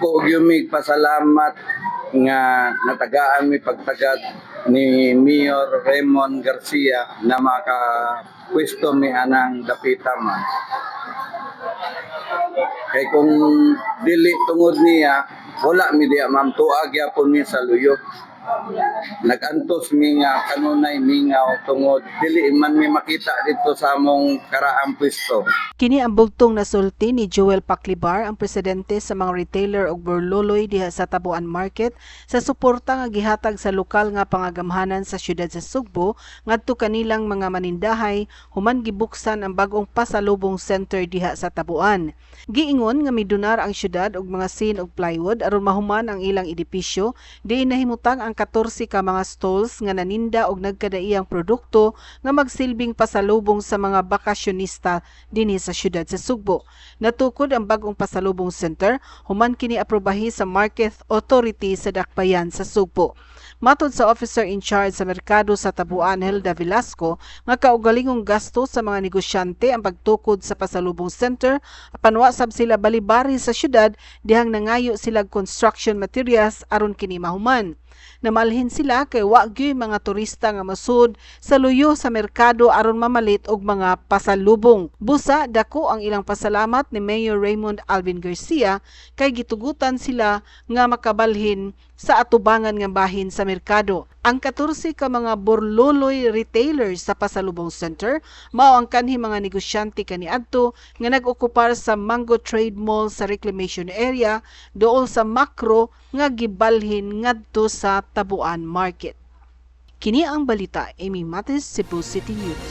Dako gyud pasalamat nga natagaan mi pagtagad ni Mayor Raymond Garcia na makapwesto mi anang dapita man. Kay kung dili tungod niya, wala mi diya ma'am, tuag yapon mi sa luyo. Nagantos mi nga kanunay mingaw tungod dili man mi makita dito sa among karaang pwesto. Kini ang bugtong nasulti ni Joel Paclibar, ang presidente sa mga retailer og burloloy diha sa Tabuan Market, sa suporta nga gihatag sa lokal nga pangagamhanan sa siyudad sa Sugbo ngadto kanilang mga manindahay human gibuksan ang bag-ong pasalubong center diha sa Tabuan. Giingon nga midonar ang siyudad og mga sin og plywood aron mahuman ang ilang edipisyo, diin nahimutang ang 14 ka mga stalls nga naninda og nagkadaiyang produkto nga magsilbing pasalubong sa mga bakasyonista dinhi sa siyudad sa Sugbo. Natukod ang bag-ong pasalubong center human kini aprobahi sa Market Authority sa Dakbayan sa Sugbo. Matod sa officer in charge sa merkado sa Tabuan, Hilda Velasco, nga kaugalingong gasto sa mga negosyante ang pagtukod sa pasalubong center, panwa sab sila balibari sa syudad dihang nangayo sila construction materials aron kini mahuman. Namalhin sila kay wa gyud mga turista nga masud sa luyo sa merkado aron mamalit og mga pasalubong. Busa dako ang ilang pasalamat ni Mayor Raymond Alvin Garcia kay gitugutan sila nga makabalhin sa atubangan nga bahin sa merkado. Ang 14 ka mga burloloy retailers sa pasalubong center mao ang kanhi mga negosyante kaniadto nga nag-okupar sa Mango Trade Mall sa Reclamation Area dool sa Macro nga gibalhin ngadto sa Tabuan Market. Kini ang balita, Amy Matis, Cebu City News.